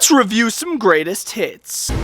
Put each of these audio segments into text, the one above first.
let's review some greatest hits. This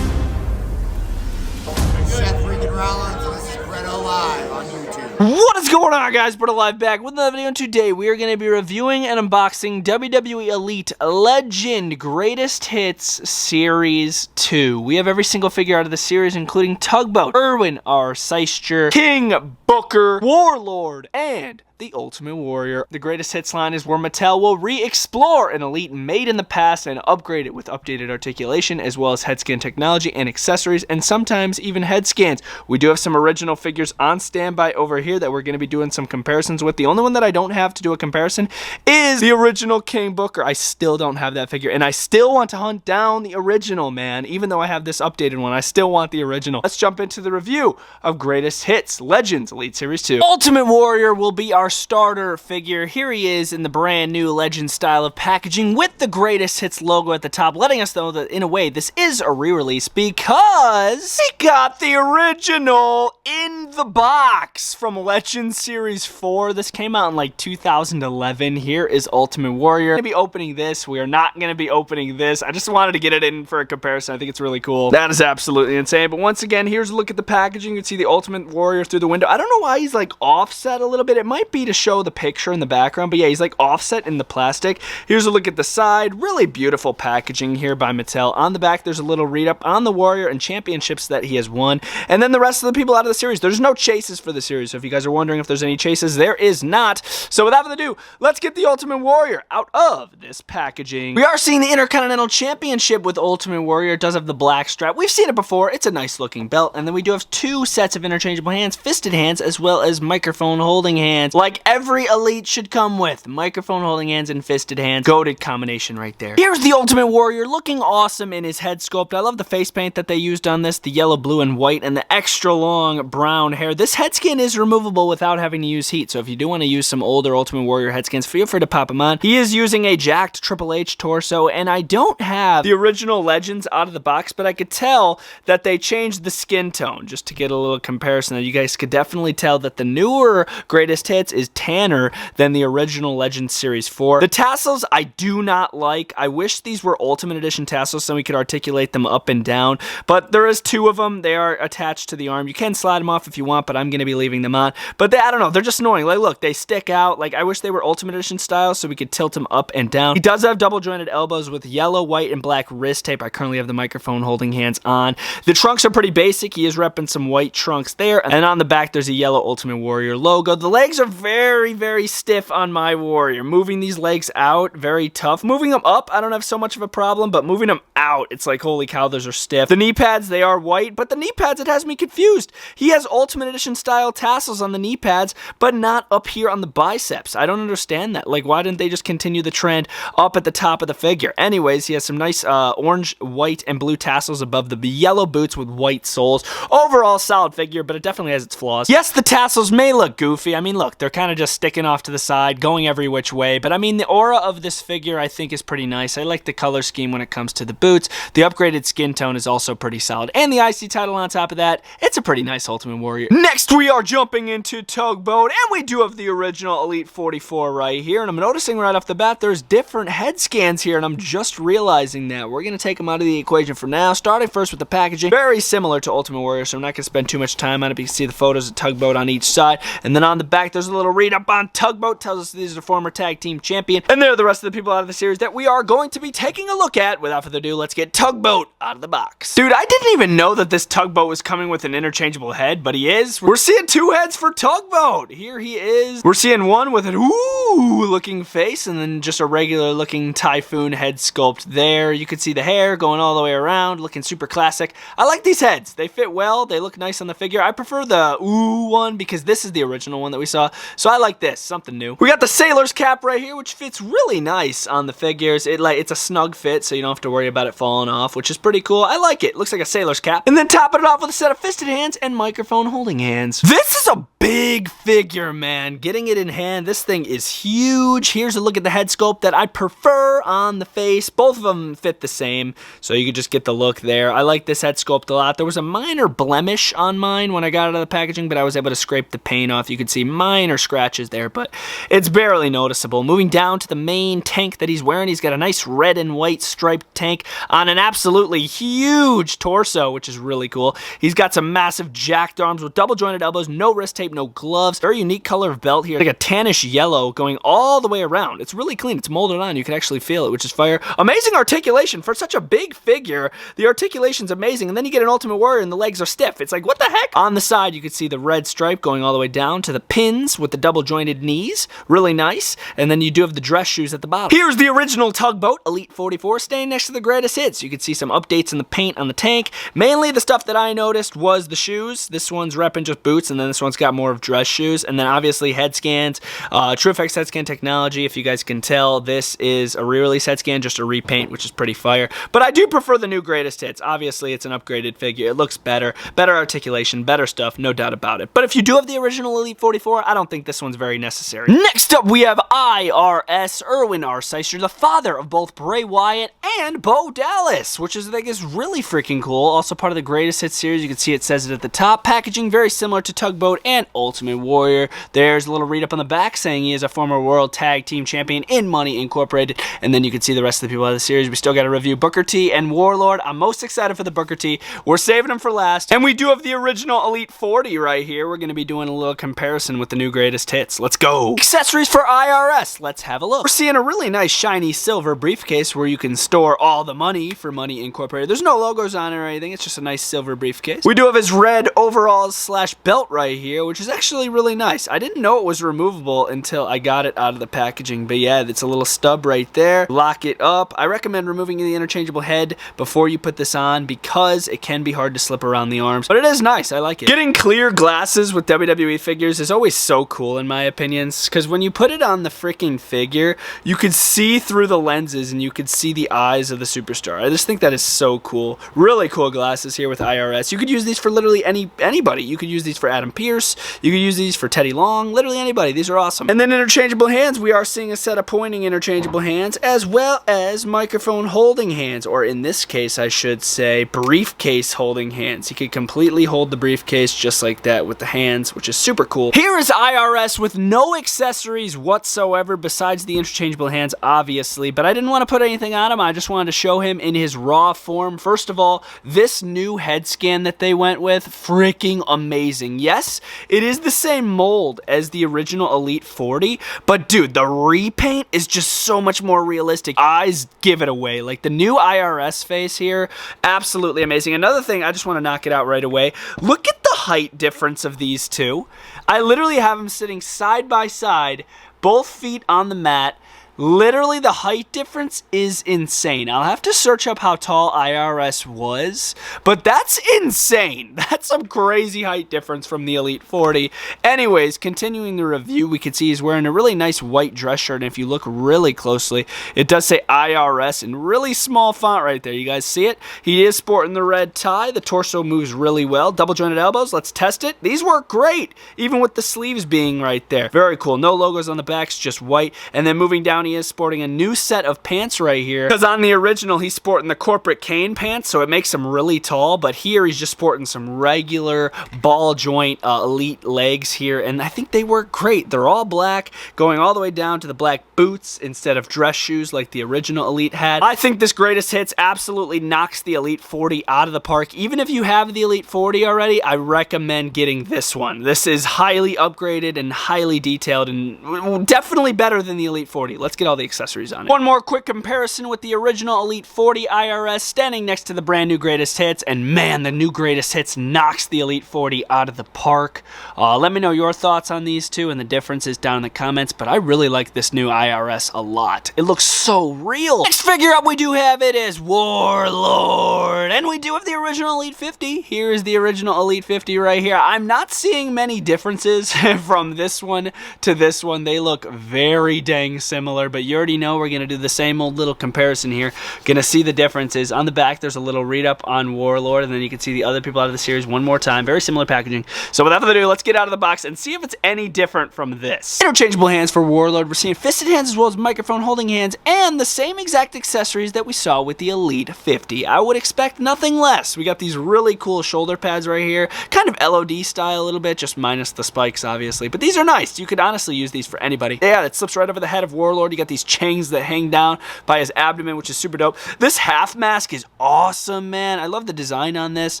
is Bretto live on YouTube. What is going on, guys? Bretto live back with another video, and today we are going to be reviewing and unboxing WWE Elite Legend Greatest Hits Series 2. We have every single figure out of the series, including Tugboat, Irwin R. Seister, King Booker, Warlord, and the Ultimate Warrior. The greatest hits line is where Mattel will re-explore an Elite made in the past and upgrade it with updated articulation, as well as head scan technology and accessories, and sometimes even head scans. We do have some original figures on standby over here that we're going to be doing some comparisons with. The only one that I don't have to do a comparison is the original King Booker. I still don't have that figure, and I still want to hunt down the original, man. Even though I have this updated one, I still want the original. Let's jump into the review of Greatest Hits Legends Elite Series 2. Ultimate Warrior will be our starter figure. Here he is in the brand new Legend style of packaging with the Greatest Hits logo at the top, letting us know that in a way this is a re-release because we got the original in the box from Legend Series 4. This came out in like 2011. Here is Ultimate Warrior. We're going to be opening this. We are not going to be opening this. I just wanted to get it in for a comparison. I think it's really cool. That is absolutely insane. But once again, here's a look at the packaging. You can see the Ultimate Warrior through the window. I don't know why he's like offset a little bit. It might be to show the picture in the background, but yeah, he's like offset in the plastic. Here's a look at the side. Really beautiful packaging here by Mattel. On the back, there's a little read-up on the Warrior and championships that he has won. And then the rest of the people out of the series. There's no chases for the series, so if you guys are wondering if there's any chases, there is not. So without further ado, let's get the Ultimate Warrior out of this packaging. We are seeing the Intercontinental Championship with Ultimate Warrior. It does have the black strap. We've seen it before. It's a nice looking belt. And then we do have two sets of interchangeable hands, fisted hands, as well as microphone holding hands, like every Elite should come with. Microphone holding hands and fisted hands. Goated combination right there. Here's the Ultimate Warrior looking awesome in his head sculpt. I love the face paint that they used on this, the yellow, blue, and white, and the extra long brown hair. This head skin is removable without having to use heat, so if you do want to use some older Ultimate Warrior head skins, feel free to pop them on. He is using a jacked Triple H torso, and I don't have the original Legends out of the box, but I could tell that they changed the skin tone, just to get a little comparison. You guys could definitely tell that the newer Greatest Hits is tanner than the original Legends Series 4. The tassels I do not like. I wish these were Ultimate Edition tassels so we could articulate them up and down, but there is two of them. They are attached to the arm. You can slide them off if you want, but I'm going to be leaving them on. But I don't know, they're just annoying. Like, look, they stick out. Like, I wish they were Ultimate Edition style so we could tilt them up and down. He does have double jointed elbows with yellow, white, and black wrist tape. I currently have the microphone holding hands on. The trunks are pretty basic. He is repping some white trunks there, and on the back there's a yellow Ultimate Warrior logo. The legs are very, very stiff on my Warrior. Moving these legs out, very tough. Moving them up, I don't have so much of a problem, but moving them out, it's like, holy cow, those are stiff. The knee pads, they are white, but the knee pads, it has me confused. He has Ultimate Edition style tassels on the knee pads, but not up here on the biceps. I don't understand that. Like, why didn't they just continue the trend up at the top of the figure? Anyways, he has some nice orange, white, and blue tassels above the yellow boots with white soles. Overall, solid figure, but it definitely has its flaws. Yes, the tassels may look goofy. I mean, look, they're kind of just sticking off to the side, going every which way, but I mean, the aura of this figure I think is pretty nice. I like the color scheme when it comes to the boots. The upgraded skin tone is also pretty solid, and the IC title on top of that, it's a pretty nice Ultimate Warrior. Next, we are jumping into Tugboat, and we do have the original Elite 44 right here, and I'm noticing right off the bat there's different head scans here, and I'm just realizing that. We're going to take them out of the equation for now, starting first with the packaging. Very similar to Ultimate Warrior, so I'm not going to spend too much time on it, but you can see the photos of Tugboat on each side, and then on the back there's a little read-up on Tugboat, tells us these are the former tag team champion, and they're the rest of the people out of the series that we are going to be taking a look at. Without further ado, let's get Tugboat out of the box. Dude, I didn't even know that this Tugboat was coming with an interchangeable head, but he is. We're seeing two heads for Tugboat. Here he is. We're seeing one with an ooh looking face, and then just a regular looking Typhoon head sculpt there. You can see the hair going all the way around, looking super classic. I like these heads. They fit well. They look nice on the figure. I prefer the ooh one because this is the original one that we saw, so I like this. Something new. We got the sailor's cap right here, which fits really nice on the figures. It's a snug fit, so you don't have to worry about it falling off, which is pretty cool. I like it. Looks like a sailor's cap. And then topping it off with a set of fisted hands and microphone holding hands. This is a big figure, man. Getting it in hand, this thing is huge. Here's a look at the head sculpt that I prefer on the face. Both of them fit the same, so you could just get the look there. I like this head sculpt a lot. There was a minor blemish on mine when I got it out of the packaging, but I was able to scrape the paint off. You could see minor scratches there, but it's barely noticeable. Moving down to the main tank that he's wearing, he's got a nice red and white striped tank on an absolutely huge torso, which is really cool. He's got some massive jacked arms with double jointed elbows, no wrist tape, no gloves. Very unique color of belt here, like a tannish yellow going all the way around. It's really clean. It's molded on. You can actually feel it, which is fire. Amazing articulation for such a big figure. The articulation's amazing, and then you get an Ultimate Warrior and the legs are stiff. It's like, what the heck? On the side, you can see the red stripe going all the way down to the pins with the double jointed knees. Really nice. And then you do have the dress shoes at the bottom. Here's the original Tugboat Elite 44 staying next to the greatest hits. You can see some updates in the paint on the tank. Mainly the stuff that I noticed was the shoes. This one's repping just boots, and then this one's got more of dress shoes. And then obviously head scans, TrueFX head scan technology. If you guys can tell, this is a re-release head scan, just a repaint, which is pretty fire. But I do prefer the new greatest hits. Obviously, it's an upgraded figure. It looks better, better articulation, better stuff, no doubt about it. But if you do have the original Elite 44, I don't think this one's very necessary. Next up, we have IRS Erwin Arceister, the father of both Bray Wyatt and Bo Dallas, which is, I think, is really freaking cool. Also part of the greatest hits series. You can see it says it at the top. Packaging very similar to Tugboat and Ultimate Warrior. There's a little read up on the back saying he is a former World Tag Team Champion in Money Incorporated. And then you can see the rest of the people out of the series. We still got to review Booker T and Warlord. I'm most excited for the Booker T. We're saving him for last. And we do have the original Elite 40 right here. We're going to be doing a little comparison with the new greatest hits. Let's go. Accessories for IRS. Let's have a look. We're seeing a really nice shiny silver briefcase where you can store all the money for Money Incorporated. There's no logos on it or anything. It's just a nice silver briefcase. We do have his red overalls slash belt right here, which is actually really nice. I didn't know it was removable until I got it out of the packaging, but yeah, it's a little stub right there. Lock it up. I recommend removing the interchangeable head before you put this on because it can be hard to slip around the arms, but it is nice. I like it. Getting clear glasses with WWE figures is always so cool in my opinions, because when you put it on the freaking figure, you could see through the lenses and you could see the eyes of the superstar. I just think that is so cool. Really cool glasses here with IRS. You could use these for literally anybody. You could use these for Adam Pearce. You could use these for Teddy Long. Literally anybody. These are awesome. And then interchangeable hands. We are seeing a set of pointing interchangeable hands as well as microphone holding hands, or in this case I should say briefcase holding hands. You could completely hold the briefcase just like that with the hands, which is super cool. Here is IRS with no accessories whatsoever besides the interchangeable hands, obviously, but I didn't want to put anything on him. I just wanted to show him in his raw form. First of all, this new head scan that they went with, freaking amazing. Yes, it is the same mold as the original Elite 40, but dude, the repaint is just so much more realistic. Eyes give it away. Like the new IRS face here, absolutely amazing. Another thing, I just want to knock it out right away. Look at the height difference of these two. I literally have them sitting side by side, both feet on the mat. Literally, the height difference is insane. I'll have to search up how tall IRS was, but that's insane. That's some crazy height difference from the Elite 40. Anyways, continuing the review, we can see he's wearing a really nice white dress shirt, and if you look really closely, it does say IRS in really small font right there. You guys see it? He is sporting the red tie. The torso moves really well. Double jointed elbows. Let's test it. These work great, even with the sleeves being right there. Very cool. No logos on the backs, just white. And then moving down, he is sporting a new set of pants right here, because on the original he's sporting the corporate cane pants, so it makes him really tall, but here he's just sporting some regular ball joint Elite legs here, and I think they work great. They're all black, going all the way down to the black boots instead of dress shoes like the original Elite had. I think this greatest hits absolutely knocks the Elite 40 out of the park. Even if you have the Elite 40 already, I recommend getting this one. This is highly upgraded and highly detailed and definitely better than the Elite 40. Let's get all the accessories on it. One more quick comparison with the original Elite 40 IRS standing next to the brand new greatest hits, and man, the new greatest hits knocks the Elite 40 out of the park. Let me know your thoughts on these two and the differences down in the comments, but I really like this new IRS a lot. It looks so real. Next figure up we do have, it is Warlord, and we do have the original Elite 50. Here is the original Elite 50 right here. I'm not seeing many differences from this one to this one. They look very dang similar. smaller, but you already know we're going to do the same old little comparison here. Going to see the differences. On the back, there's a little read-up on Warlord, and then you can see the other people out of the series one more time. Very similar packaging. So without further ado, let's get out of the box and see if it's any different from this. Interchangeable hands for Warlord. We're seeing fisted hands as well as microphone holding hands, and the same exact accessories that we saw with the Elite 50. I would expect nothing less. We got these really cool shoulder pads right here. Kind of LOD style a little bit, just minus the spikes, obviously. But these are nice. You could honestly use these for anybody. Yeah, it slips right over the head of Warlord. You got these chains that hang down by his abdomen, which is super dope. This half mask is awesome, man. I love the design on this.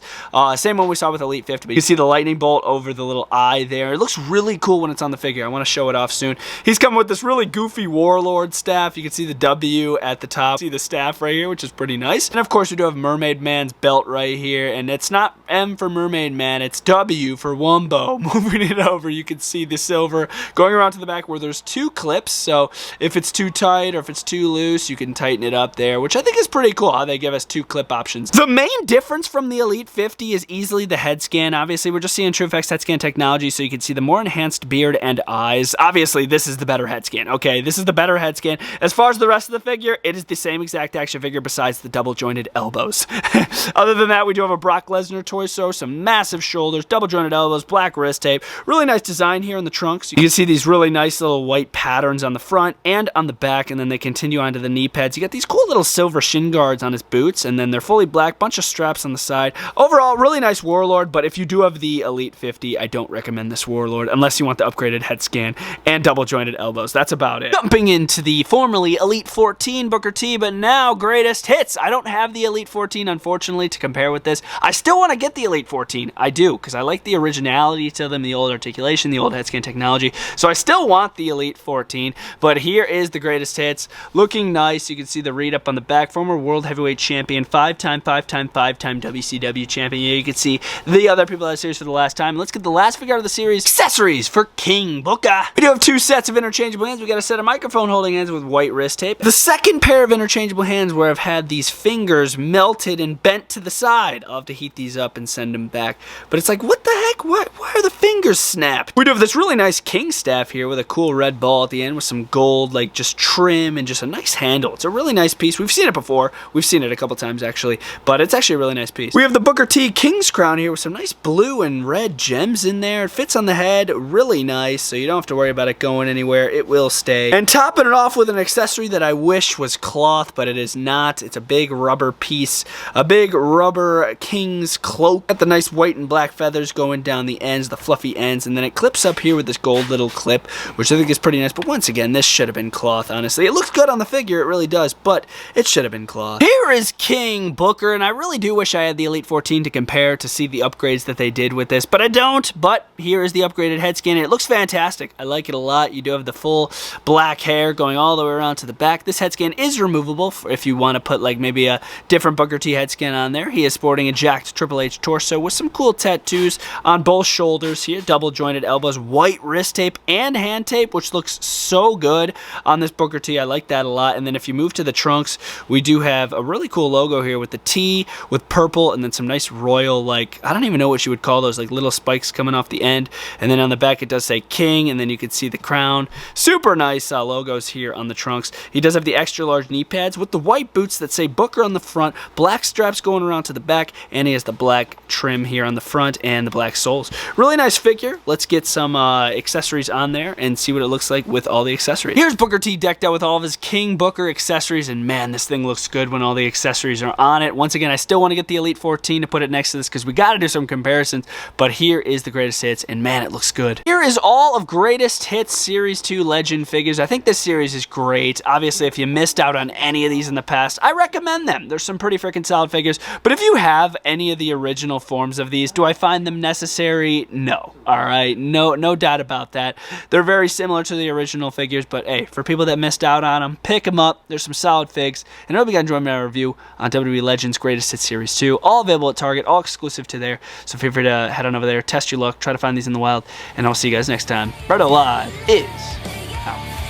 Same one we saw with Elite 50, but you can see the lightning bolt over the little eye there. It looks really cool when it's on the figure. I want to show it off soon. He's coming with this really goofy Warlord staff. You can see the W at the top. See the staff right here, which is pretty nice. And of course, we do have Mermaid Man's belt right here, and it's not M for Mermaid Man, it's W for Wumbo. Moving it over, you can see the silver going around to the back where there's two clips, so if it's too tight or if it's too loose, you can tighten it up there, which I think is pretty cool how they give us two clip options. The main difference from the Elite 50 is easily the head scan. Obviously, we're just seeing TrueFX head scan technology, so you can see the more enhanced beard and eyes. Obviously, this is the better head scan, okay? This is the better head scan. As far as the rest of the figure, it is the same exact action figure besides the double jointed elbows. Other than that, we do have a Brock Lesnar torso, some massive shoulders, double jointed elbows, black wrist tape. Really nice design here in the trunks. You can see these really nice little white patterns on the front and on the back, and then they continue onto the knee pads. You got these cool little silver shin guards on his boots, and then they're fully black, bunch of straps on the side. Overall, really nice Warlord, but if you do have the Elite 50, I don't recommend this Warlord unless you want the upgraded head scan and double jointed elbows. That's about it. Jumping into the formerly Elite 14 Booker T, but now greatest hits. I don't have the Elite 14, unfortunately, to compare with this. I still want to get the Elite 14. I do, because I like the originality to them, the old articulation, the old head scan technology. So I still want the Elite 14, but here is the greatest hits. Looking nice. You can see the read up on the back. Former World Heavyweight Champion, five-time WCW Champion. You can see the other people out of the series for the last time. Let's get the last figure out of the series. Accessories for King Booker. We do have two sets of interchangeable hands. We got a set of microphone holding hands with white wrist tape. The second pair of interchangeable hands where I've had these fingers melted and bent to the side. I'll have to heat these up and send them back. But it's like, what the heck? Why are the fingers snapped? We do have this really nice king staff here with a cool red ball at the end with some gold, like just trim and just a nice handle. It's a really nice piece. We've seen it before. We've seen it a couple times actually, but it's actually a really nice piece. We have the Booker T King's crown here with some nice blue and red gems in there. It fits on the head, really nice, so you don't have to worry about it going anywhere. It will stay. And topping it off with an accessory that I wish was cloth, but it is not. It's a big rubber piece, a big rubber king's cloak. Got the nice white and black feathers going down the ends, the fluffy ends, and then it clips up here with this gold little clip, which I think is pretty nice. But once again, this should have been cloth, honestly. It looks good on the figure, it really does, but it should have been cloth. Here is King Booker, and I really do wish I had the Elite 14 to compare to see the upgrades that they did with this, but I don't. But here is the upgraded head scan. It looks fantastic. I like it a lot. You do have the full black hair going all the way around to the back. This head scan is removable if you want to put like maybe a different Booker T head scan on there. He is sporting a jacked Triple H torso with some cool tattoos on both shoulders here, double jointed elbows, white wrist tape and hand tape, which looks so good on this Booker T. I like that a lot. And then if you move to the trunks, we do have a really cool logo here with the T with purple and then some nice royal, like, I don't even know what you would call those, like little spikes coming off the end. And then on the back it does say King, and then you can see the crown. Super nice logos here on the trunks. He does have the extra large knee pads with the white boots that say Booker on the front, black straps going around to the back, and he has the black trim here on the front and the black soles. Really nice figure. Let's get some accessories on there and see what it looks like with all the accessories. Here's Booker T decked out with all of his King Booker accessories, and man, this thing looks good when all the accessories are on it. Once again, I still want to get the Elite 14 to put it next to this because we got to do some comparisons, but here is the greatest hits, and man, it looks good. Here is all of Greatest Hits Series 2 Legend figures. I think this series is great. Obviously, if you missed out on any of these in the past, I recommend them. There's some pretty freaking solid figures, but if you have any of the original forms of these, do I find them necessary? No. All right, no doubt about that. They're very similar to the original figures, but hey, for people that missed out on them, pick them up. There's some solid figs, and I hope you guys enjoyed my review on WWE Legends Greatest Hits Series 2. All available at Target, all exclusive to there, so feel free to head on over there, test your luck, try to find these in the wild, and I'll see you guys next time. Bretto Live is out.